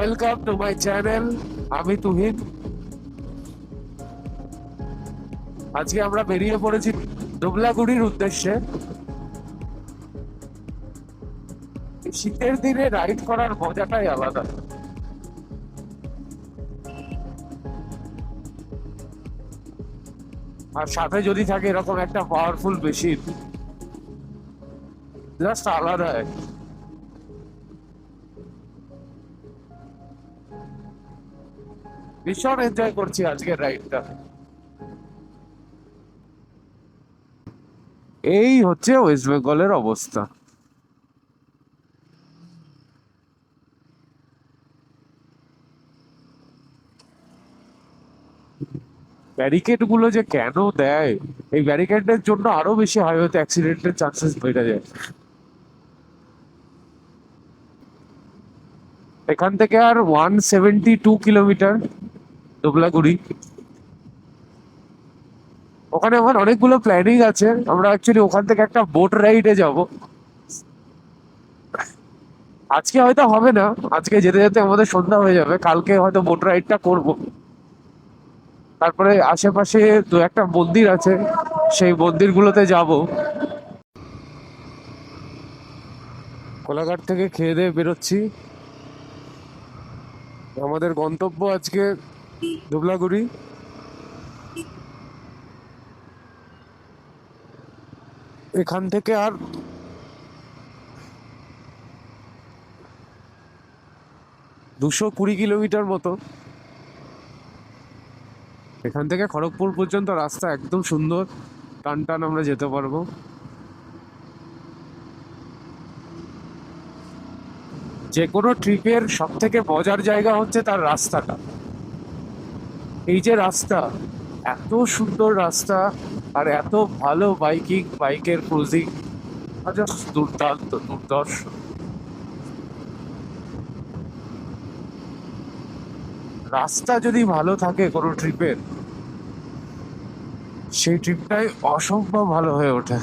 Welcome to my channel. আমি তুহিন। আজকে আমরা বেরিয়ে পড়েছি ধুবলাগুড়ির উদ্দেশ্যে। শীতের দিনে রাইড করার মজাটাই আলাদা। আর সাথে যদি থাকে এরকম একটা পাওয়ারফুল মেশিন, জাস্ট আলাদা। ভীষণ এনজয় করছি আজকের রাইডটা। এই হচ্ছে ওয়েস্ট বেঙ্গলের অবস্থা। ব্যারিকেড গুলো যে কেন দেয়, এই ব্যারিকেডের জন্য আরো বেশি হাইওয়েতে অ্যাক্সিডেন্টের চান্সেস বেড়ে যায়। এখান থেকে আর 172 কিলোমিটার ধুবলাগুড়ি। ওখানে আমার অনেকগুলো প্ল্যানিং আছে। আমরা অ্যাকচুয়ালি ওখান থেকে একটা বোট রাইডে যাব। আজকে হয়তো হবে না, আজকে যেতে যেতে আমাদের সন্ধ্যা হয়ে যাবে। কালকে হয়তো বোট রাইডটা করব। তারপরে আশেপাশে দু একটা মন্দির আছে, সেই মন্দিরগুলোতে যাব। কোলাঘাট থেকে খেয়ে দিয়ে বেরোচ্ছি। আমাদের গন্তব্য আজকে ধুবলাগুড়ি। এখান থেকে আর 220 কিলোমিটার মতো। এখান থেকে খড়গপুর পর্যন্ত রাস্তা একদম সুন্দর, টান টান আমরা যেতে পারবো। যে কোনো ট্রিপের সব থেকে মজার জায়গা হচ্ছে তার রাস্তাটা। এই যে রাস্তা, এত সুন্দর রাস্তা, আর এত ভালো বাইকের ক্রুজিং, জাস্ট দুর্দান্ত, দুর্ধর্ষ। রাস্তা যদি ভালো থাকে কোনো ট্রিপের, সেই ট্রিপটাই অসম্ভব ভালো হয়ে ওঠে।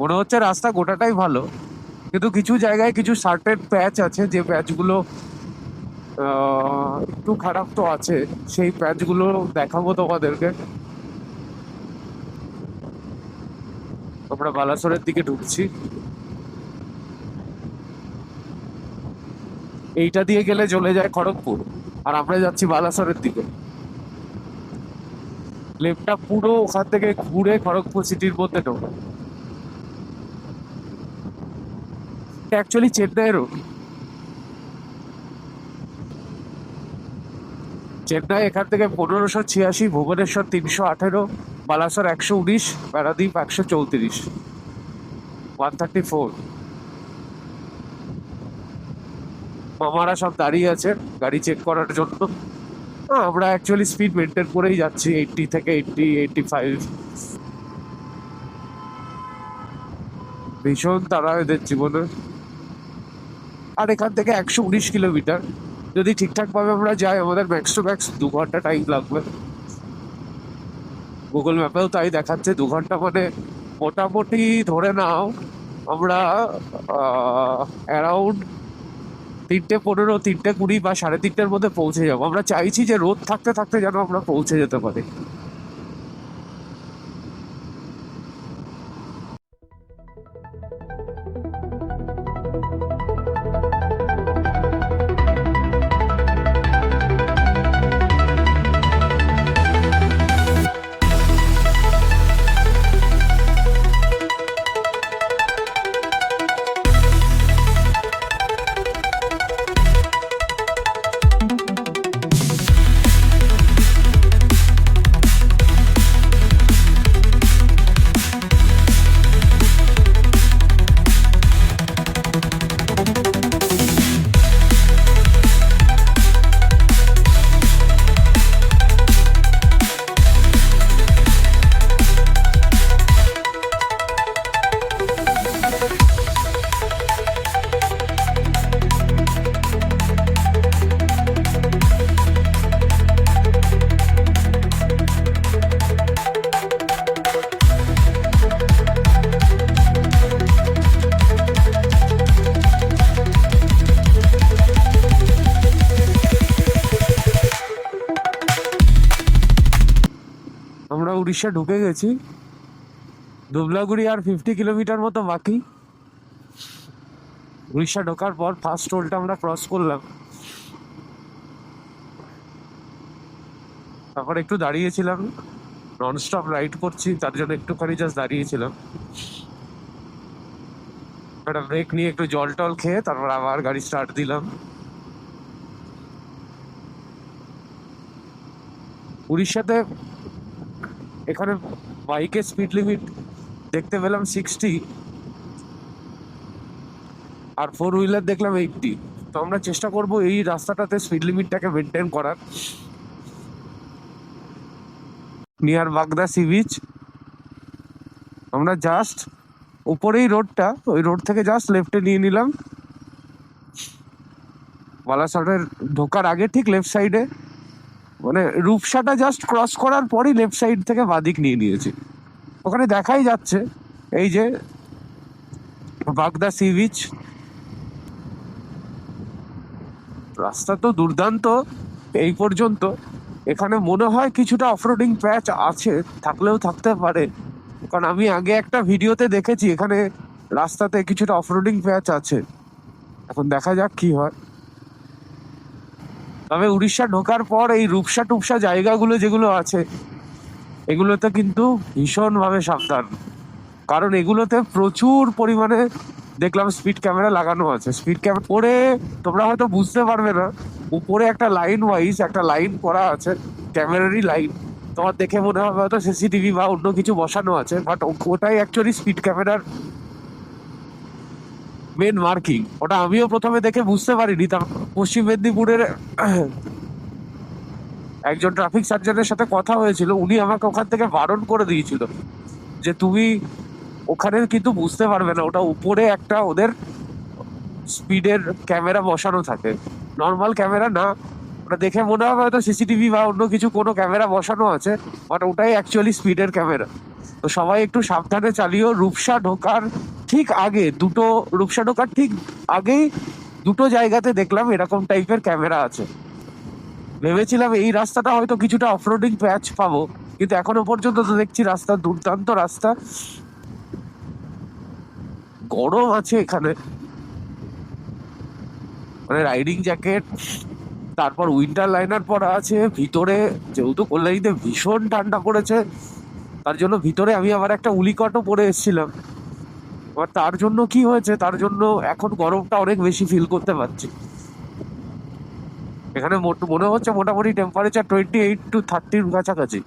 মনে হচ্ছে রাস্তা গোটাটাই ভালো, কিন্তু কিছু জায়গায় কিছু সার্টেন প্যাচ আছে, যে প্যাচগুলো একটু খারাপ তো আছে। সেই প্যাচগুলো দেখাবো তোমাদেরকে। আমরা বালাসোরের দিকে ঢুকছি। এইটা দিয়ে গেলে চলে যায় খড়গপুর, আর আমরা যাচ্ছি বালাসোরের দিকে। লেফটটা পুরো ওখান থেকে ঘুরে খড়গপুর সিটির মধ্যে ঢোকে। Actually Chennai road. চেন্নাই এখান থেকে 1586, ভুবনেশ্বর 318, বালাসোর 119, পারাদ্বীপ 134, 134। মামারা সব দাঁড়িয়ে আছে গাড়ি চেক করার জন্য। আমরা অ্যাকচুয়ালি স্পিড মেনটেন করেই যাচ্ছি, 80 থেকে 85। ভীষণ তারা এদের জীবনে। আর এখান থেকে 119 কিলোমিটার যদি ঠিকঠাক ভাবে আমরা যাই, আমাদের ম্যাক্স টু ম্যাক্স 2 ঘন্টা টাইম লাগবে। গুগল ম্যাপেও তাই দেখাচ্ছে 2 ঘন্টা, মানে মোটামুটি ধরে নাও আমরা অ্যারাউন্ড 3:15, 3:20 বা 3:30টার মধ্যে পৌঁছে যাবো। আমরা চাইছি যে রোদ থাকতে থাকতে যেন আমরা পৌঁছে যেতে পারি। উড়িষ্যা ঢুকে গেছি। ধুবলাগুড়ি আর 50 কিলোমিটার মতো বাকি। উড়িষ্যা ঢোকার পর ফার্স্ট টোলটা আমরা ক্রস করলাম। তারপর একটু দাঁড়িয়েছিলাম, ননস্টপ রাইড করছি তার জন্য একটুখানি জাস্ট দাঁড়িয়েছিলাম, একটা ব্রেক নিয়ে একটু জল টল খেয়ে তারপর আবার গাড়ি স্টার্ট দিলাম। উড়িষ্যাতে এখানে বাইকের স্পিড লিমিট দেখতে পেলাম 60, আর 4 হুইলার দেখলাম 80। তো আমরা চেষ্টা করব এই রাস্তাটাতে স্পিড লিমিটটাকে মেনটেন করার। নিয়ার বাগদা সি বিচ, আমরা জাস্ট উপরেই রোডটা, ওই রোড থেকে জাস্ট লেফটে নিয়ে নিলাম। বালাসরের ঢোকার আগে ঠিক লেফট সাইডে, মানে রূপসাটা জাস্ট ক্রস করার পরই লেফট সাইড থেকে বাদিক নিয়ে নিয়েছি। ওখানে দেখাই যাচ্ছে এই যে বাগদা সি বিচ। রাস্তা তো দুর্দান্ত এই পর্যন্ত। এখানে মনে হয় কিছুটা অফরোডিং প্যাচ আছে, থাকলেও থাকতে পারে, কারণ আমি আগে একটা ভিডিওতে দেখেছি এখানে রাস্তাতে কিছুটা অফরোডিং প্যাচ আছে। এখন দেখা যাক কি হয়। তবে উড়িষ্যা ঢোকার পর এই রূপসা টুপসা জায়গাগুলো যেগুলো আছে এগুলোতে কিন্তু ভীষণভাবে সাবধান, কারণ এগুলোতে প্রচুর পরিমাণে দেখলাম স্পিড ক্যামেরা লাগানো আছে। স্পিড ক্যামেরা পরে তোমরা হয়তো বুঝতে পারবে না, উপরে একটা লাইন ওয়াইজ একটা লাইন করা আছে, ক্যামেরারই লাইন। তোমার দেখে মনে হবে হয়তো সিসিটিভি বা অন্য কিছু বসানো আছে, বাট ওটাই অ্যাকচুয়ালি স্পিড ক্যামেরার মেন মার্কিং। ওটা আমিও প্রথমে দেখে বুঝতে পারিনি। তা পশ্চিম মেদিনীপুরের একজন ট্রাফিক সার্জনের সাথে কথা হয়েছিল, উনি আমাকে ওখান থেকে বারণ করে দিয়েছিল যে তুমি ওখানে কিন্তু বুঝতে পারবে না, ওটা উপরে একটা ওদের স্পিডের ক্যামেরা বসানো থাকে, নর্মাল ক্যামেরা না। ওটা দেখে মনে হবে হয়তো সিসিটিভি বা অন্য কিছু কোনো ক্যামেরা বসানো আছে, বাট ওটাই অ্যাকচুয়ালি স্পিডের ক্যামেরা। তো সবাই একটু সাবধানে চালিও। রূপসা ঢোকার ঠিক আগে রূপসা ঢোকার ঠিক আগেই দুটো জায়গাতে দেখলাম এরকম টাইপের ক্যামেরা আছে। ভেবেছিলাম এই রাস্তাটা হয়তো কিছুটা অফরোডিং প্যাচ পাবো, কিন্তু এখনো পর্যন্ত তো দেখছি রাস্তা দুর্দান্ত রাস্তা। গরম আছে এখানে, মানে রাইডিং জ্যাকেট, তারপর উইন্টার লাইনার পরা আছে ভিতরে, যেহেতু কল্যাণীতে ভীষণ ঠান্ডা পড়েছে তার জন্য ভিতরে আমি আবার একটা উলিকটও পরে এসেছিলাম। এবার তার জন্য কি হয়েছে, তার জন্য এখন গরমটা অনেক বেশি ফিল করতে পারছি। এখানে মনে হচ্ছে মোটামুটি টেম্পারেচার 28 to 30 কাছাকাছি।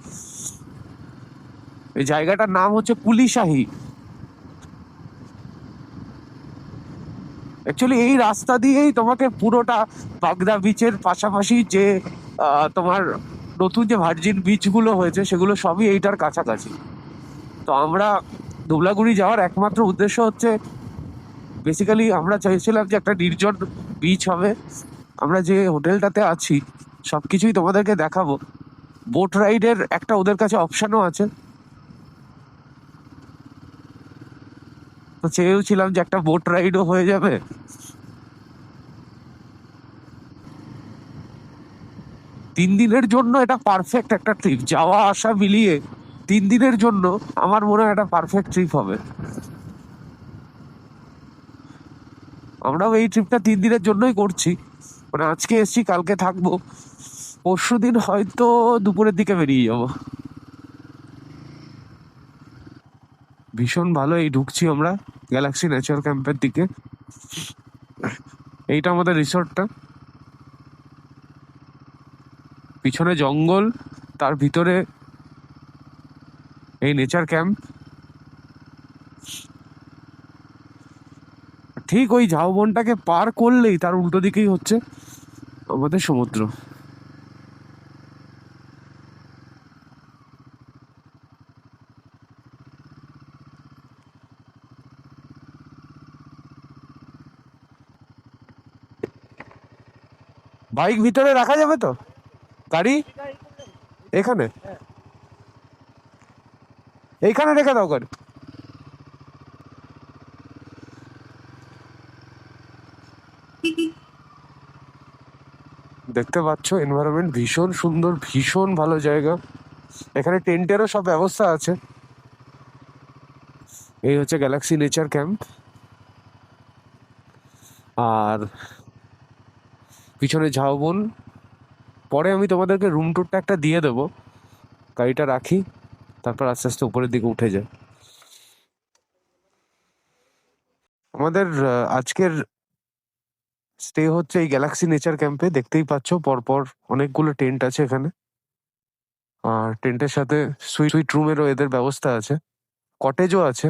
এই জায়গাটার নাম হচ্ছে কুলিশাহি। অ্যাকচুয়ালি এই রাস্তা দিয়েই তোমাকে পুরোটা বাগদা বিচের পাশাপাশি যে তোমার নতুন যে ভার্জিন বিচগুলো হয়েছে সেগুলো সবই এইটার কাছাকাছি। তো আমরা ধুবলাগুড়ি যাওয়ার একমাত্র উদ্দেশ্য হচ্ছে, বেসিক্যালি আমরা চাইছিলাম যে একটা নির্জন বিচ হবে। আমরা যে হোটেলটাতে আছি সব কিছুই তোমাদেরকে দেখাবো। বোট রাইডের একটা ওদের কাছে অপশানও আছে, তো চেয়েছিলাম যে একটা বোট রাইডও হয়ে যাবে। 3 দিনের জন্য এটা পারফেক্ট একটা ট্রিপ, যাওয়া আসা মিলিয়ে 3 দিনের জন্য আমার মনে হয় এটা পারফেক্ট ট্রিপ হবে। আমরাও এই ট্রিপটা 3 দিনের জন্যই করছি, মানে আজকে এসছি কালকে থাকবো, পরশুদিন হয়তো দুপুরের দিকে বেরিয়ে যাব। ভীষণ ভালো। এই ঢুকছি আমরা গ্যালাক্সি নেচার ক্যাম্পের দিকে। এইটা আমাদের রিসোর্টটা, পিছনে জঙ্গল, তার ভিতরে এই নেচার ক্যাম্প। ঠিক ওই ঝাউবনটাকে পার করলেই তার উল্টো দিকেই হচ্ছে আমাদের সমুদ্র। বাইক ভিতরে রাখা যাবে তো? গাড়ি এখানে এইখানে রেখে দাও গাড়ি। দেখতে পাচ্ছ এনভায়রনমেন্ট ভীষণ সুন্দর, ভীষণ ভালো জায়গা। এখানে টেন্টেরও সব ব্যবস্থা আছে। এই হচ্ছে গ্যালাক্সি নেচার ক্যাম্প। আর পিছনে ঝাউবন। পরে আমি তোমাদেরকে রুম ট্যুরটা একটা দিয়ে দেবো। গাড়িটা রাখি, তারপর আস্তে আস্তে উপরের দিকে উঠে যায়। আমাদের আজকের স্টে হচ্ছে এই গ্যালাক্সি নেচার ক্যাম্পে। দেখতেই পাচ্ছ পরপর অনেকগুলো টেন্ট আছে এখানে। আর টেন্টের সাথে সুইট রুমেরও এদের ব্যবস্থা আছে, কটেজও আছে।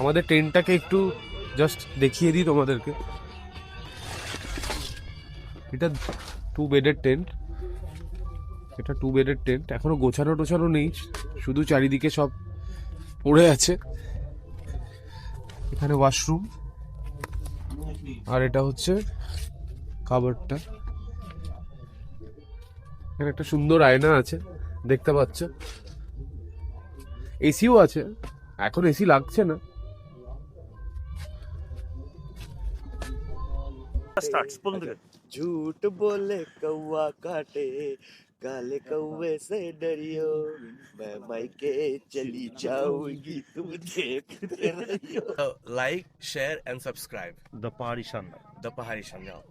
আমাদের টেন্টটাকে একটু জাস্ট দেখিয়ে দিই তোমাদেরকে। এটা 2 বেডের টেন্ট। এটা 2 বেডের টেন্ট, এখনো গোছানো টোছানো নেই, শুধু চারিদিকে সব পড়ে আছে। এখানে ওয়াশরুম, আর এটা হচ্ছে কাবারটা। এখানে একটা সুন্দর আয়না আছে, দেখতে পাচ্ছ। এসিও আছে, এখন এসি লাগছে না। झूठ बोले कौवा काटे, काले कौवे से डरियो, मैं मायके चली जाऊंगी तुम देखते रहियो। Like share and subscribe The Pahari Shandar. The पहाड़ी संजाओ।